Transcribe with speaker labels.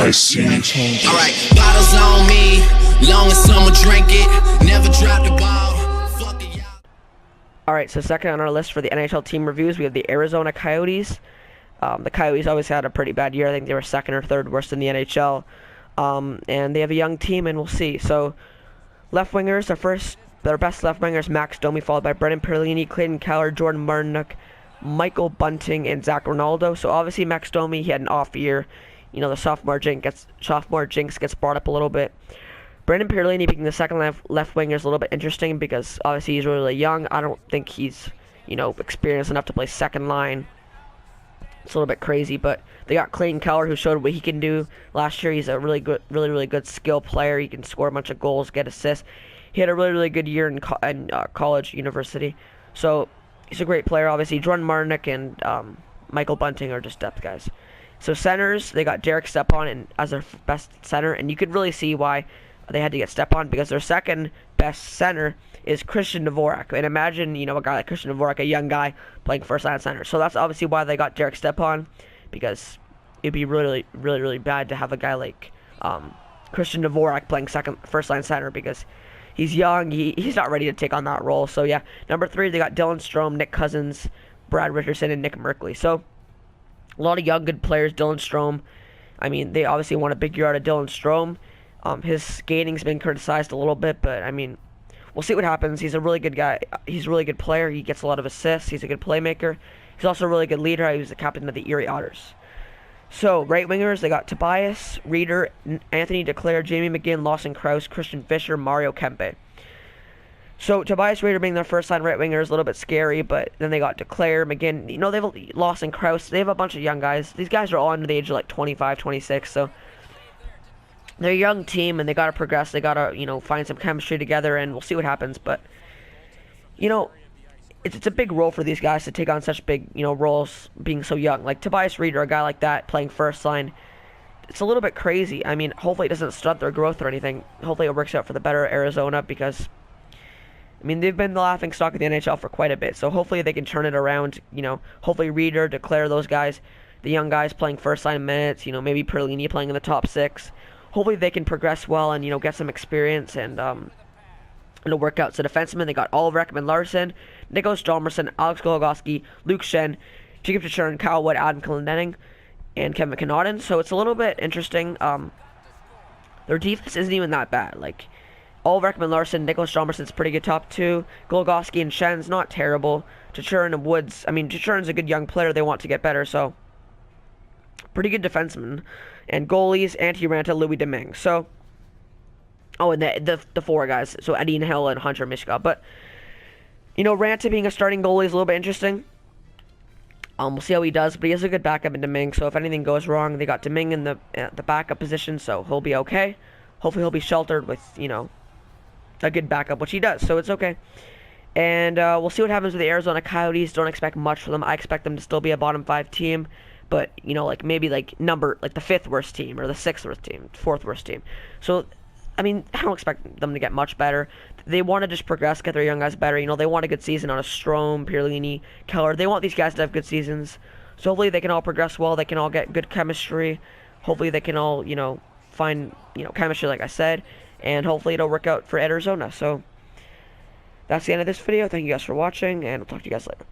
Speaker 1: I see.
Speaker 2: Alright, bottles on me, long as someone drink it, never drop the ball. Fuck it, y'all.
Speaker 3: Alright, so second on our list for the NHL team reviews, we have the Arizona Coyotes. The Coyotes always had a pretty bad year. I think they were second or third worst in the NHL. And they have a young team, and we'll see. So, left wingers, their best left wingers, Max Domi, followed by Brendan Perlini, Clayton Keller, Jordan Martinook, Michael Bunting, and Zach Ronaldo. So obviously Max Domi, he had an off year. You know, the sophomore jinx gets brought up a little bit. Brendan Perlini being the second left winger is a little bit interesting because obviously he's really young. I don't think he's, you know, experienced enough to play second line. It's a little bit crazy, but they got Clayton Keller, who showed what he can do last year. He's a really good skill player. He can score a bunch of goals, get assists. He had a really good year in college, university. So he's a great player. Obviously, Jordan Martinook and Michael Bunting are just depth guys. So centers, they got Derek Stepan as their best center, and you could really see why they had to get Stepan because their second best center is Christian Dvorak. And imagine, you know, a guy like Christian Dvorak, a young guy playing first line center. So that's obviously why they got Derek Stepan, because it'd be really bad to have a guy like Christian Dvorak playing first line center because he's young. He's not ready to take on that role. So yeah, number 3 they got Dylan Strome, Nick Cousins, Brad Richardson, and Nick Merkley. So a lot of young good players. Dylan Strome, I mean, they obviously want a big year out of Dylan Strome. His skating's been criticized a little bit, but I mean, we'll see what happens. He's a really good guy. He's a really good player. He gets a lot of assists. He's a good playmaker. He's also a really good leader. He was the captain of the Erie Otters. So, right wingers, they got Tobias Reeder, Anthony Declaire, Jamie McGinn, Lawson Krause, Christian Fisher, Mario Kempe. So, Tobias Reeder being their first line right winger is a little bit scary, but then they got Declaire, McGinn. You know, they have Lawson Krause. They have a bunch of young guys. These guys are all under the age of like 25, 26, so they're a young team, and they got to progress. They got to, you know, find some chemistry together, and we'll see what happens. But, you know, it's a big role for these guys to take on such big, you know, roles being so young. Like Tobias Reeder, a guy like that playing first line, it's a little bit crazy. I mean, hopefully it doesn't stunt their growth or anything. Hopefully it works out for the better Arizona because, I mean, they've been the laughing stock of the NHL for quite a bit. So hopefully they can turn it around. You know, hopefully Reeder, Declare, those guys, the young guys playing first line minutes. You know, maybe Perlini playing in the top 6. Hopefully they can progress well and, you know, get some experience and it'll work out. So defensemen, they got Oliver Ekman-Larsson, Nicholas Hjalmarsson, Alex Goligoski, Luke Schenn, Jacob Chichurn, Kyle Wood, Adam Clendenning, and Kevin Connaughton. So it's a little bit interesting. Their defense isn't even that bad. Like, Oliver Ekman-Larsson, Nicholas Hjalmarsson's pretty good top 2. Goligoski and Schenn's not terrible. Chichurn and Woods, I mean, Chichurn's a good young player. They want to get better, so pretty good defensemen. And goalies, Antti Ranta, Louis Domingue. So, oh, and the 4 guys. So Eddie Hill and Hunter Mishka. But, you know, Ranta being a starting goalie is a little bit interesting. We'll see how he does, but he has a good backup in Domingue. So if anything goes wrong, they got Domingue in the backup position, so he'll be okay. Hopefully he'll be sheltered with, you know, a good backup, which he does. So it's okay. And we'll see what happens with the Arizona Coyotes. Don't expect much from them. I expect them to still be a bottom 5 team. But, you know, like maybe like the 5th worst team or the 6th worst team, 4th worst team. So, I mean, I don't expect them to get much better. They want to just progress, get their young guys better. You know, they want a good season out of Strome, Perlini, Keller. They want these guys to have good seasons. So hopefully they can all progress well. They can all get good chemistry. Hopefully they can all, you know, find, you know, chemistry like I said. And hopefully it'll work out for Arizona. So that's the end of this video. Thank you guys for watching, and I'll talk to you guys later.